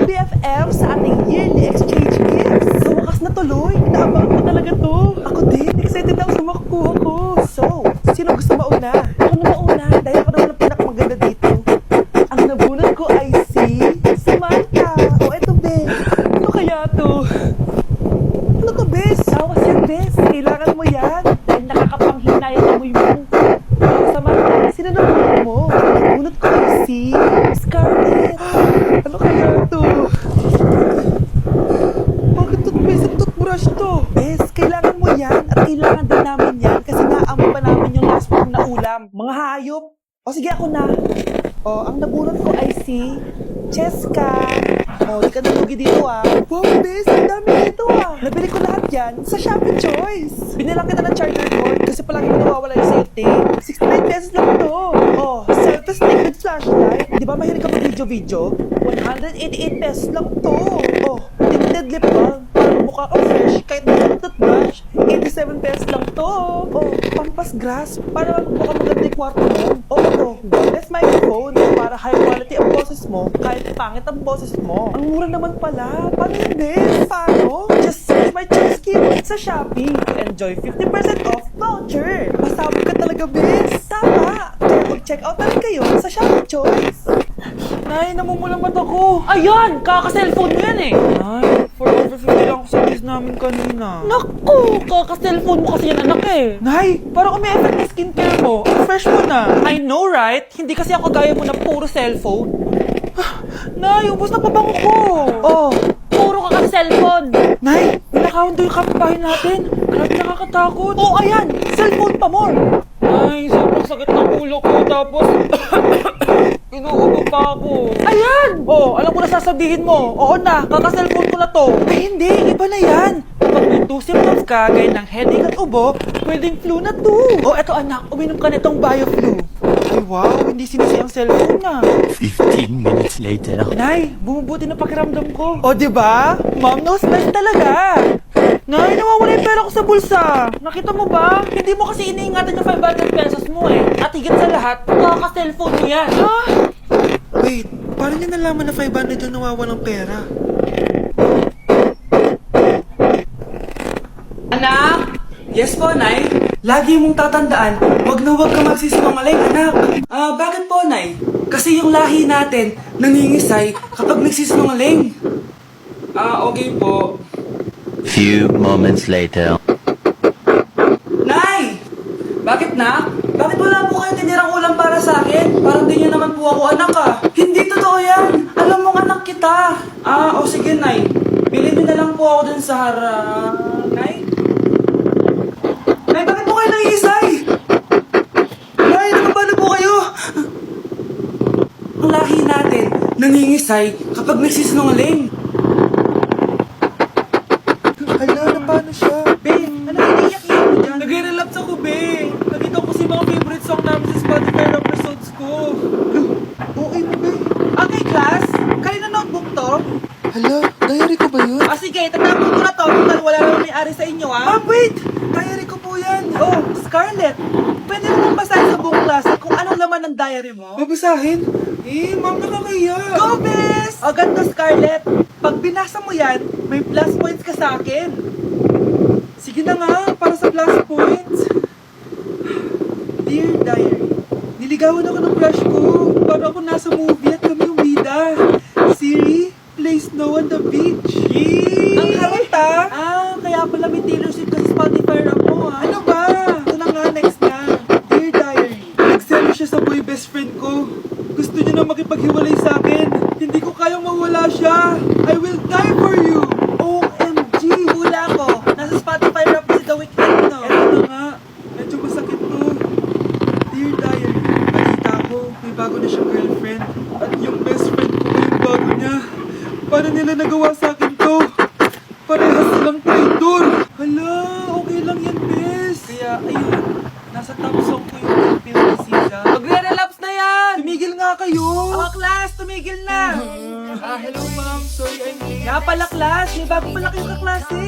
BFF sa ating yearly exchange gifts. Sa wakas na tuloy, inaabangan ko talaga to. Ako din, excited ako sa makukuha ko. So, sino gusto mauna? Ako na mauna, dahil ako naman ang pinakamaganda dito. Ang nabunot ko ay si Samantha. O eto, Bes. Ano kaya to? Ano to, Bes? Tawas yan, Bes. Kailangan mo yan. Dahil nakakapanghinayang amoy mo. Samantha, sino nabunot mo? Ang nabunot ko ay si Scarlett. Ano kaya to? Bakit toothpaste at toothbrush to? Bes, kailangan mo yan at kailangan din namin yan kasi naamoy pa namin yung last week na ulam. Mga hayop. O sige, ako na. O, ang nabunot ko ay si Cheska. O, di ka nalugi dito ah. Wow, Bes, ang dami dito ah. Nabili ko lahat yan sa Shopee Choice. Binilang kita ng charger cord kasi palagi mo nawawala yung safety. 69 pesos lang to. O, selfie stick with flashlight. Di ba mahilig ka mag-video-video? 188 pesos lang to. O, tinted lip balm. Para mukha kang fresh kahit na toothbrush. 87 pesos lang to. O, pampas grass. Para mukha maganda yung kwarto mo. O, ito, wireless microphone. Para high quality ang boses mo kahit pangit ang boses mo. Ang mura naman pala. Paano yun, Bes? Paano? Just search my choice keyword sa Shopee to enjoy 50% off voucher. Masabog ka talaga, Bes. Tama. Kaya mag-check out na rin kayo sa Shopee Choice. Nay, namumulang mata ko. Ayun! Kaka-cellphone mo yan eh! Nay, for over 50 lang ako sa list namin kanina. Naku! Kaka-cellphone mo kasi yan anak eh! Nay, parang may effect na skincare mo. Ang fresh mo na. I know right? Hindi kasi ako gaya mo na puro cellphone. Nay, ubos na pabango ko. Oh, Puro kaka-cellphone! Nay, pinakawan doon yung kapitbahay natin. Grabe nakakatakot. Oh, ayan! Cellphone pa more! Ay, sobrang sakit ng ulo ko. Tapos, inuubo pa ako. Ayan! Oh, alam ko na sasabihin mo. Oo na, kaka-cellphone ko na to. Ay, hindi. Iba na yan. Kapag may two symptoms ka, gaya ng headache at ubo, pwedeng flu na to. Oh, eto anak, uminom ka nitong BioFlu. Ay, wow. Hindi sinisi ang cellphone na. 15 minutes later. Nay, bumubuti na pakiramdam ko. O, diba? Mom knows best talaga. Nay, nawawala yung pera ko sa bulsa. Nakita mo ba? Hindi mo kasi iniingatan yung 500 pesos mo eh. At higit sa lahat, kaka-cellphone mo yan. Ha? Wait, paano niya nalaman na 500 yung nawawalang pera? Anak! Yes po, Nay. Lagi mong tatandaan, wag na wag ka magsisinungaling, anak. Bakit po, Nay? Kasi yung lahi natin nangingisay kapag nagsisinungaling. Okay po. Few moments later. Nay! Bakit na? Bakit wala po kayong tinirang ulam para sa akin? Parang di niyo naman po ako anak ah. Hindi totoo yan. Alam mong anak kita. O sige, Nay. Bilhin niyo na lang po ako dun sa harap. Nay? Nay, bakit po kayo nangiisay? Nay, nakabalo po kayo. Ang lahi natin nangingisay kapag nagsisinungaling. Hala, na paano siya? Be, ano iniiyak-iyak mo dyan? Nagre-relapse ako, Be. Nakita ko si mga favorite song namin sa Spotify episodes ko. Okay mo, Be. Okay, class. Kanina notebook to? Hala, diary ko ba yun? Sige, tatapon ko na to. Total, wala naman may-ari sa inyo ah. Ma'am, wait! Diary ko po yan. Oh, Scarlett. Pwede naman basahin sa buong klase kung anong laman ng diary mo? Babasahin? Ma'am, nakakaya. Go, Bes! O, ganito, Scarlett. Pag binasa mo yan, may plus points ka sa akin. Sige na nga, para sa plus points. Dear Diary, niligawan ako ng crush ko. Para ako nasa movie at kami yung bida. Siri, play Snow on the Beach. Yee! Ang harot kaya pala may Taylor Swift ka sa Spotify rap mo ha. Ano ba? Ito na nga, next na. Dear Diary, nagselo siya sa boy best friend ko. Gusto niya na makipaghiwalay sa akin. Hindi ko kayang mawala siya. I will die for you. OMG, hula ko. Nasa Spotify rap si The Weeknd, no? Eto na nga. Medyo masakit to. Dear Diary, nakita ko, may bago na siyang girlfriend. At yung best friend ko yung bago niya. Paano nila nagawa sa akin to? Parehas silang traitor. Hala, okay lang yan, bes. Kaya, ayun, nasa top song ko yung pinag-isisa. Magre-relapse na yan! Tumigil nga kayo! Mga class, tumigil na! Hello ma'am, sorry I'm late. Kaya pala class, may bago pala kayong kaklase.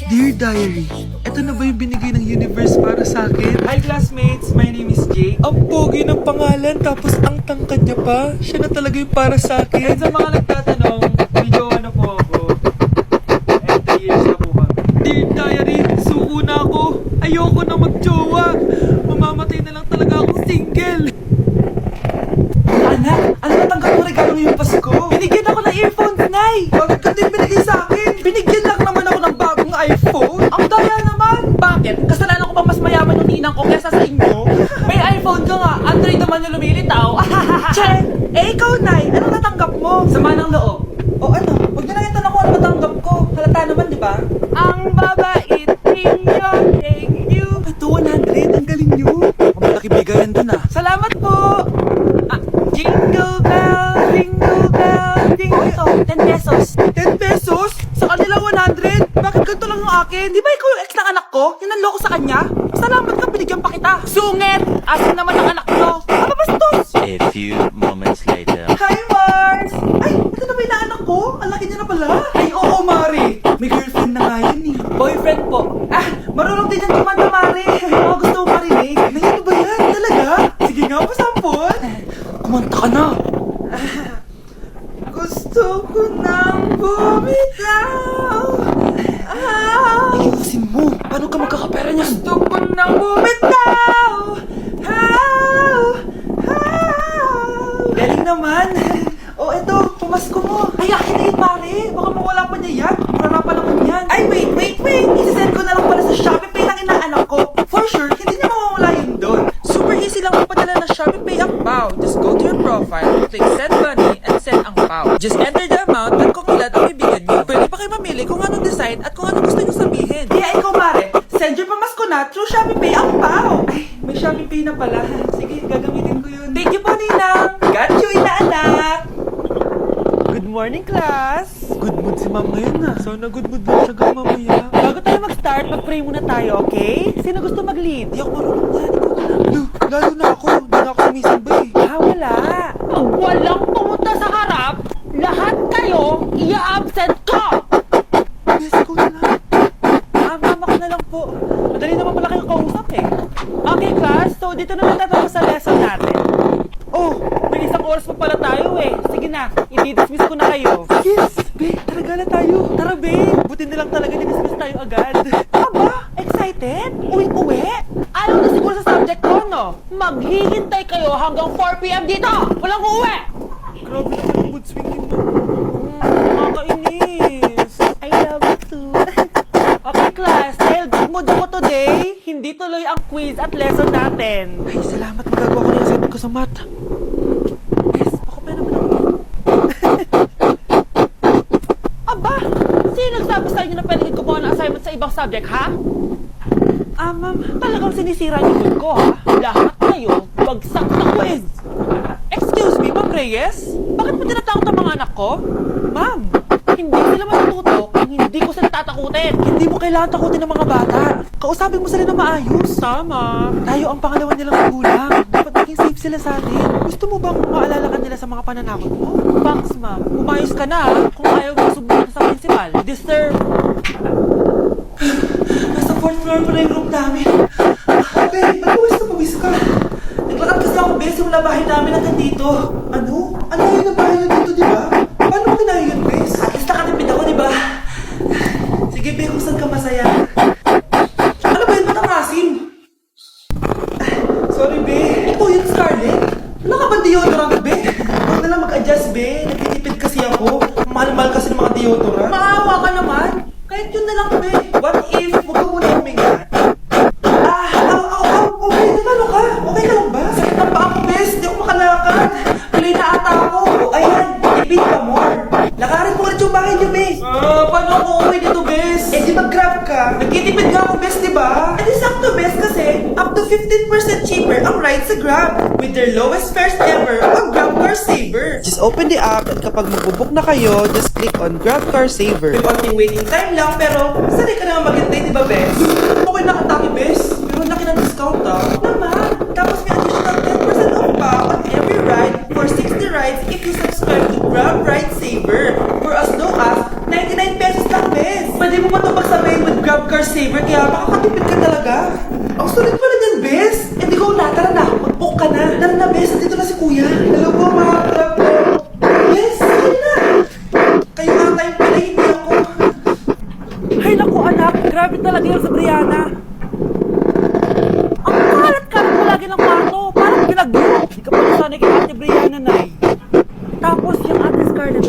Dear Diary, eto na ba yung binigay ng universe para sa akin? Hi classmates, my name is Jake. Ang pogi ng pangalan, tapos ang tangkad niya pa. Siya na talaga yung para sa akin. Sa mga nagtatanong, Binigyan ako ng earphones, Nay! Bakit ka din binigay sa akin? Binigyan lang naman ako ng bagong iPhone. Ang daya naman! Bakit? Kasalanan ko ba mas mayaman yung ninang ko kesa sa inyo? May iPhone ka nga, Android naman yung lumilitaw. Che! Eh ikaw, Nay, anong natanggap mo? Sama ng loob. O ano? Huwag na lang itanong ko ano natanggap ko. Halata naman, di ba? Ang babait ninyo, thank you. Ito, 100. Ang galing nyo. Ang malaki bigayan dun ah. Salamat po. Jingle bell, jingle bell, jingle. Ito, 10 pesos. 10 pesos? Sa kanila 100? Bakit ganito lang yung akin? Di ba ikaw yung ex ng anak ko? Ninanloko sa kanya? Salamat ka, binigyan pa kita. Sungit! Asin naman ang anak nyo. Ano bastos? A few moments later. Hi, Mars! Ay, ito na ba yung anak ko? Ang laki niya na pala. Ay, oo, Mari. May girlfriend na nga yan eh. Boyfriend po. Marunong din yan kumanta, Mari. Mga gusto mo marinig. May ano ba yan? Talaga? Sige nga, pasampon. Kumanta ka na. Gusto ko nang bumitaw. Ayusin mo. Paano ka magkakapera niya? Gusto ko nang bumitaw. Galing naman. O, eto, pumasko mo. Ay, akin na yun, pare. Baka mawala pa niya yan. Mura pa naman yan. Ay, wait. Isisend ko na lang pala sa Shopee Pay ng inaanak ko. For sure, hindi niya mawawala yun doon. Super easy lang mapadala ng Shopee Pay ang PAW. Just go to your profile, click send money, and send ang PAW. Just enter the amount at kung ilan ang bibigyan niyo. Pwede pa kayo mamili kung anong design at kung anong gusto niyo sabihin. Kaya ikaw, Mare, send your pamasko na through Shopee Pay ang PAW. Ay, may Shopee Pay na pala. Sige, gagamitin ko yun. Thank you po, Ninang. Got you, inaanak. Good morning, class! Good mood si ma'am ngayon na. Sana good mood lang siya hanggang mamaya. Bago tayo mag-start, mag-pray muna tayo, okay? Sino gusto mag-lead? Di ako marunong yan. Ikaw na lang. Lalo na ako. Hindi na ako sumisamba eh. Wala. Pag walang pumunta sa harap, lahat kayo i-absent ko! Yes, ikaw na lang. Mama ko na lang po. Madali naman pala kayong kausap eh. Okay, class. So, dito na natatapos sa lesson natin. Oh, may isang oras pa pala tayo eh. Sige na, i-dismiss ko na kayo. Yes, be, tara gala tayo. Tara, be. Buti na lang talaga i-dismiss tayo agad. Aba, excited? Uwi-uwi? Ayaw na siguro sa subject ko, no? Maghihintay kayo hanggang 4 p.m. dito! Walang uuwi! Grabe naman ang mood swing mo. Nakakainis. I love you too. Okay, class. Dahil good mood ako today, hindi tuloy ang quiz at lesson natin. Ay, salamat. Magagawa ko na yung assignment ko sa math. Yes, ako pa naman ako. Aba, sino nagsabi sa inyo na pwede kayo gumawa ng assignment sa ibang subject, ha? Ma'am. Talagang sinisira niyo mood ko, ha? Lahat kayo, bagsak na quiz! Excuse me, Ma'am Reyes? Bakit mo tinatakot ang mga anak ko? Ma'am, Hindi sila matututo kung hindi ko sila tatakutin. hindi mo kailangan takutin ng mga bata. Kausapin mo sila na maayos. Tama. Tayo ang pangalawa nilang magulang. Dapat maging safe sila sa atin. Gusto mo bang maalala ka nila sa mga pananakot mo? Thanks, ma'am. Umayos ka na, ha? Kung ayaw mo subukan sa principal. Deserve. Nasa 4th floor ko na yung room namin. Babe, ba't pawis ka? Naglakad kasi ako, Bes, yung bahay namin hanggang dito. Ano? Ano yun ang bahay nyo dito, di ba? Paano mo kinahin yun, Bes? At least nakatipid ako, di ba? Sige, Be, kung saan ka masaya. Ano ba yun? Ba't ang asim? Sorry, Be. Ito yun, Scarlett. Wala ka ba deodorant, Be? Huwag na lang mag-adjust, Be. Nagtitipid kasi ako. Mahal-mahal kasi ng mga deodorant. Maawa ka naman. Kahit yun na lang, Be. What if, huwag ka muna huminga. Okay, ano ka? Okay ka lang ba? Sakit ang paa ko, Bes. Di ako makalakad. Tuloy na ata ako. O, ayan. Tipid pa more. Lakarin mo ulit yung bahay niyo, Bes. Paano ako okay dito, Bes? Eh, di mag-grab ka. Nagtitipid nga ako, Bes, di ba? Eh, di sakto, Bes, kasi up to 15% cheaper ang ride sa Grab with their lowest fares ever on Grab Car Saver. Just open the app at kapag magbubuk na kayo, just click on Grab Car Saver. May konting waiting time lang, pero sanay ka naman maghintay, di ba, Bes? Okay na kataki, Bes. Pero laki ng discount, ah. Naman. Tapos may additional 10% off pa on every ride for 60 rides if you subscribe to Grab Ride Saver for as low as 99 pesos lang, Bes. Pwede mo ba ito magsabayin with Grab Car Saver kaya makakatipid ka talaga? Ang sulit pala niyan, Bes. Eh, di ko na. Tara na. Mag-book ka na. Tara na, Bes. Dito na si Kuya. Hello po, mga Grab ko. Yes, sige na. Kayo ata yung pala, hindi ako. Ay, naku, anak. Grabe talaga yung sa Brianna. Ang kalat-kalat mo lagi ng kwarto. Parang pinagyo. Hindi ka pa sanay kay Ate Brianna, Nay. Tapos yung Ate Scarlett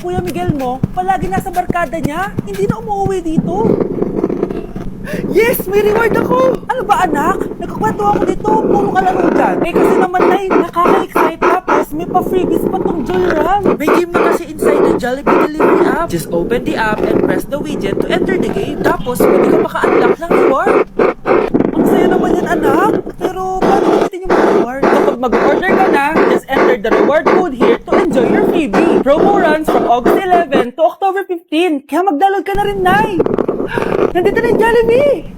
Kuya Miguel mo, palagi nasa barkada niya. Hindi na umuwi dito. Yes! May reward ako! Ano ba anak? Nagkakwento ako dito. Puro kalaro dyan. Eh kasi naman na nakaka-excite tapos may pa-freebies pa tong Jolram. May game na kasi inside the Jollibee delivery app. Just open the app and press the widget to enter the game. Tapos pwede ka maka-unlock ng reward. Ang saya naman yan anak. Pero paano natin yung mga reward? Kapag mag-order ka na, just enter the reward code here to enjoy your freebie. Promo runs from August 11 to October 15. Kaya mag-download ka na rin, Nay. Nandito na yung Jollibee!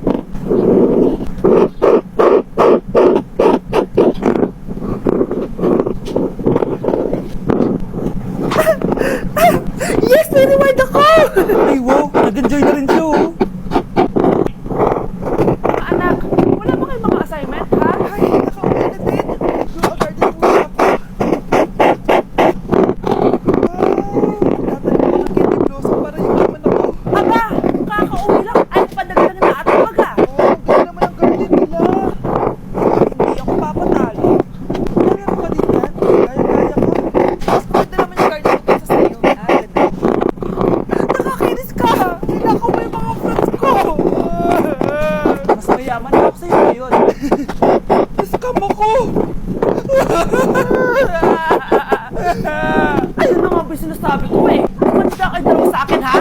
Yes! May reward ako! Ay, wow! Nag-enjoy na rin siya, oh. Anak, wala ba kayong mga assignment, ha? Ay, nakauwi na din. Blue Garden muna ako. Wow! Tatay ko ng candy blossom para yung naman ako. Aba, kakauwi lang. Ay, padagdag na ating baga. Oh, ang ganda naman ang garden nila. Hindi ako papatalo. Meron ka din yan. Kaya-kaya ko. Mas maganda naman yung garden ko kaysa sa'yo. Ganda. Nakakinis ka! Nilakaw mo yung mga friends ko! Mas mayaman na ako sa'yo ngayon. Scam ako! Ayun na nga ba yung sinasabi ko eh. Mansya kayo dalawa sa akin, ha?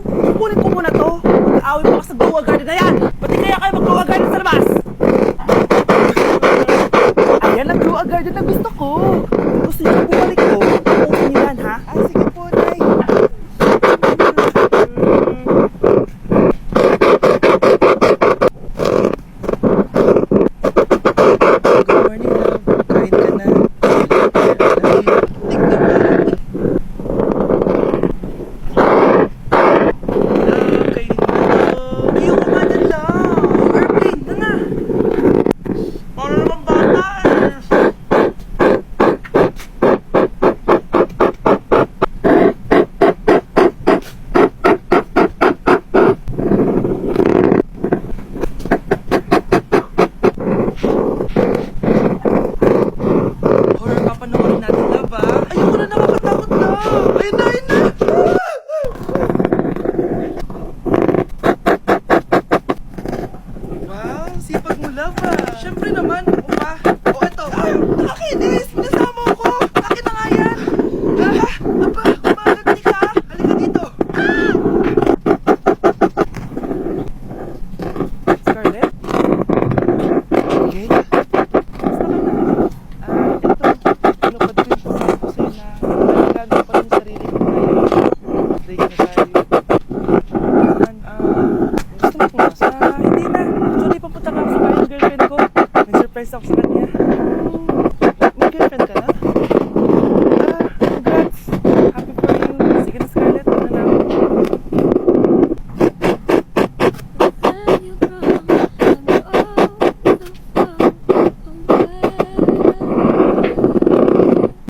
Kukunin ko muna to. Mag-aaway pa ka sa Goa Garden na yan. Pati kaya kayo mag-Goa Garden sa labas. Ayan ang Blue Garden na gusto ko. Gusto niyo bumalik ko? Okay niyo yan, ha? Ah, sige po, Nay. Good morning, love. Kain ka na. Tignan mo. Love, kainin mo na to. Ayoko nga na lang. Airplane, na nga. Para naman bata eh. Horror papanoorin natin, love, ah. Ayoko na, nakakatakot na. Ayun na, ayun na. Wow, sipag mo, love, ah. Siyempre naman, ako pa. O, eto. Nakinis, pinasama ko. Akin na nga yan. Aba, kumaganti ka. Halika dito. Scarlett? Okay. Basta ka na. Ito. Pinupad ko yung pagkakas ko sa'yo na nagkano pa rin sarili ko ngayon. Break na tayo.